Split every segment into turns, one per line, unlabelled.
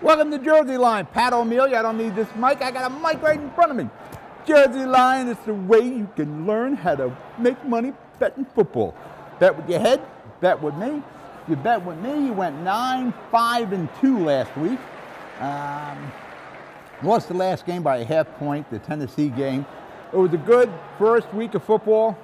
Welcome to Jersey Line. Pat O'Meara. I don't need this mic. I got a mic right in front of me. Jersey Line is the way you can learn how to make money betting football. Bet with your head, bet with me. If you bet with me, you went 9-5-2 last week. Lost the last game by a half point, the Tennessee game. It was a good first week of football.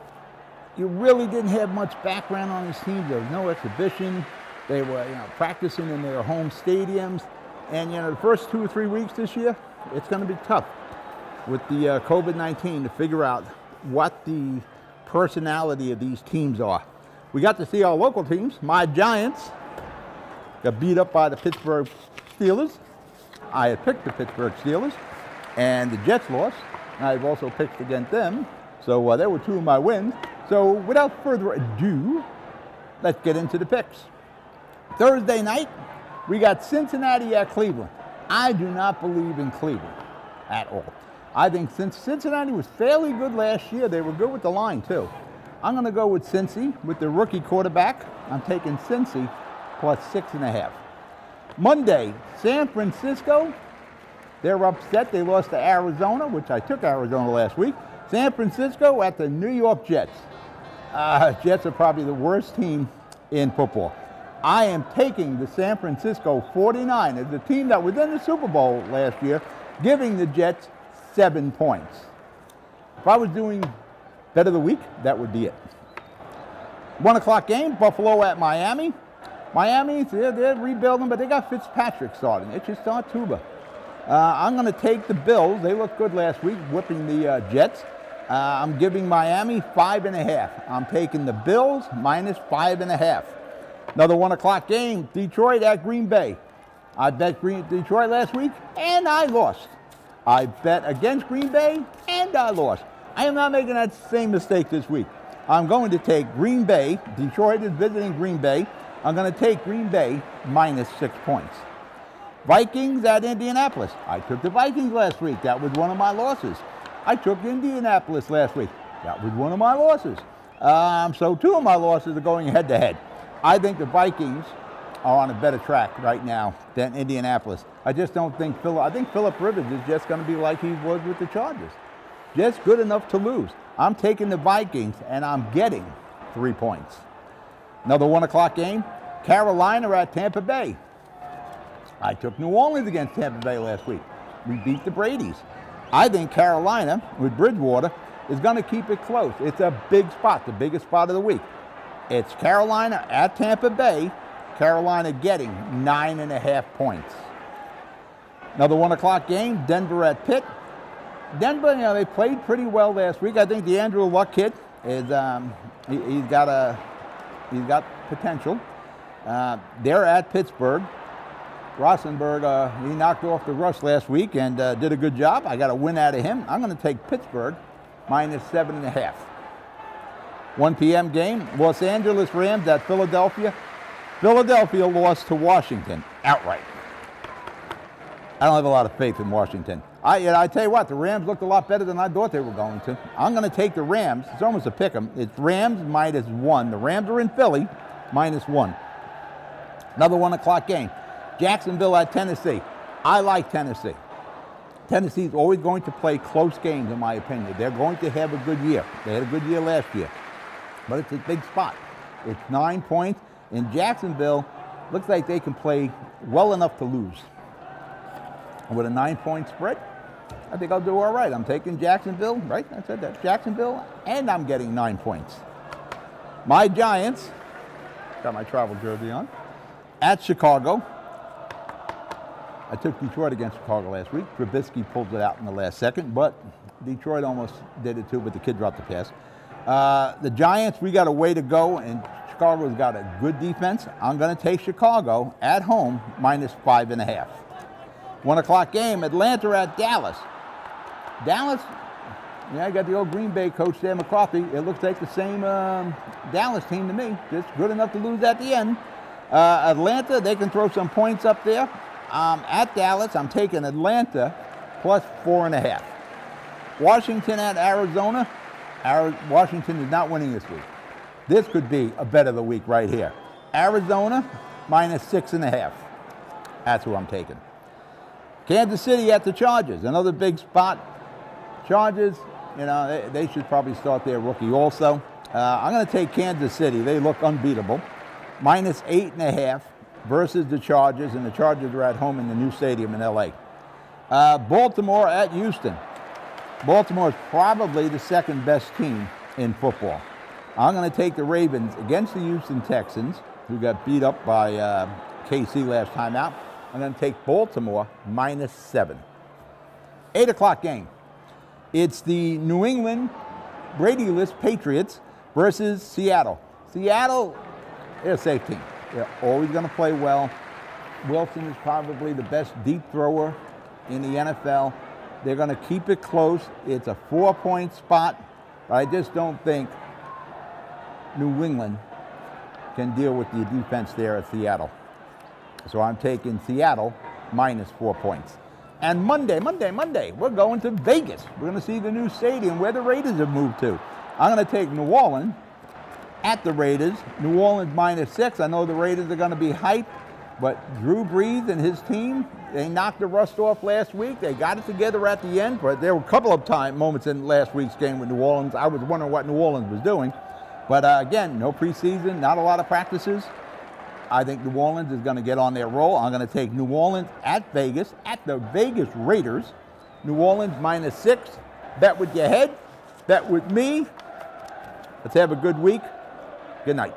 You really didn't have much background on these teams. There was no exhibition. They were, practicing in their home stadiums. And, the first 2 or 3 weeks this year, it's going to be tough with the COVID-19 to figure out what the personality of these teams are. We got to see our local teams. My Giants got beat up by the Pittsburgh Steelers. I had picked the Pittsburgh Steelers, and the Jets lost. I've also picked against them. So there were 2 of my wins. So without further ado, let's get into the picks. Thursday night, we got Cincinnati at Cleveland. I do not believe in Cleveland at all. I think since Cincinnati was fairly good last year, they were good with the line too. I'm going to go with Cincy with the rookie quarterback. I'm taking Cincy plus 6.5. Monday, San Francisco. They're upset. They lost to Arizona, which I took Arizona last week. San Francisco at the New York Jets. Jets are probably the worst team in football. I am taking the San Francisco 49ers, the team that was in the Super Bowl last year, giving the Jets 7 points. If I was doing bet of the week, that would be it. 1 o'clock game, Buffalo at Miami. Miami, they're rebuilding, but they got Fitzpatrick starting. It's just not Tuba. I'm going to take the Bills. They looked good last week, whipping the Jets. I'm giving Miami 5.5. I'm taking the Bills minus 5.5. Another 1 o'clock game, Detroit at Green Bay. I bet Detroit last week, and I lost. I bet against Green Bay, and I lost. I am not making that same mistake this week. I'm going to take Green Bay. Detroit is visiting Green Bay. I'm going to take Green Bay minus 6 points. Vikings at Indianapolis. I took the Vikings last week. That was one of my losses. I took Indianapolis last week. That was one of my losses. So 2 of my losses are going head-to-head. I think the Vikings are on a better track right now than Indianapolis. I just don't think I think Phillip Rivers is just going to be like he was with the Chargers. Just good enough to lose. I'm taking the Vikings, and I'm getting 3 points. Another 1 o'clock game, Carolina at Tampa Bay. I took New Orleans against Tampa Bay last week. We beat the Bradys. I think Carolina, with Bridgewater, is going to keep it close. It's a big spot, the biggest spot of the week. It's Carolina at Tampa Bay. Carolina getting 9.5 points. Another 1 o'clock game, Denver at Pitt. Denver, they played pretty well last week. I think the Andrew Luck kid is he's got potential. They're at Pittsburgh. Rosenberg, he knocked off the rush last week and did a good job. I got a win out of him. I'm going to take Pittsburgh minus 7.5. 1 p.m. game, Los Angeles Rams at Philadelphia. Philadelphia lost to Washington outright. I don't have a lot of faith in Washington. I tell you what, the Rams looked a lot better than I thought they were going to. I'm going to take the Rams. It's almost a pick 'em. It's Rams minus 1. The Rams are in Philly, minus 1. Another 1 o'clock game. Jacksonville at Tennessee. I like Tennessee. Tennessee is always going to play close games, in my opinion. They're going to have a good year. They had a good year last year. But it's a big spot. It's 9 points. In Jacksonville, looks like they can play well enough to lose. With a 9-point spread, I think I'll do all right. I'm taking Jacksonville, right? I said that. Jacksonville, and I'm getting 9 points. My Giants, got my travel jersey on, at Chicago. I took Detroit against Chicago last week. Trubisky pulled it out in the last second, but Detroit almost did it too, but the kid dropped the pass. The Giants, we got a way to go, and Chicago's got a good defense. I'm going to take Chicago at home minus 5.5. 1 o'clock game, Atlanta at Dallas. Dallas, I got the old Green Bay coach there, McCarthy. It looks like the same Dallas team to me. Just good enough to lose at the end. Atlanta, they can throw some points up there. At Dallas, I'm taking Atlanta plus 4.5. Washington at Arizona. Washington is not winning this week. This could be a bet of the week right here. Arizona minus 6.5. That's who I'm taking. Kansas City at the Chargers, another big spot. Chargers, you know, they should probably start their rookie also. I'm going to take Kansas City. They look unbeatable. Minus 8.5 versus the Chargers, and the Chargers are at home in the new stadium in L.A. Baltimore at Houston. Baltimore is probably the second best team in football. I'm going to take the Ravens against the Houston Texans, who got beat up by KC last time out. I'm going to take Baltimore minus 7. 8 o'clock game. It's the New England Brady-less Patriots versus Seattle. Seattle, they're a safe team. They're always going to play well. Wilson is probably the best deep thrower in the NFL. They're going to keep it close. It's a 4-point spot. But I just don't think New England can deal with the defense there at Seattle. So I'm taking Seattle minus 4 points. And Monday, we're going to Vegas. We're going to see the new stadium where the Raiders have moved to. I'm going to take New Orleans at the Raiders. New Orleans minus 6. I know the Raiders are going to be hyped, but Drew Brees and his team, they knocked the rust off last week. They got it together at the end, but there were a couple of moments in last week's game with New Orleans. I was wondering what New Orleans was doing. But again, no preseason, not a lot of practices. I think New Orleans is going to get on their roll. I'm going to take New Orleans at Vegas, at the Vegas Raiders. New Orleans minus 6. Bet with your head. Bet with me. Let's have a good week. Good night.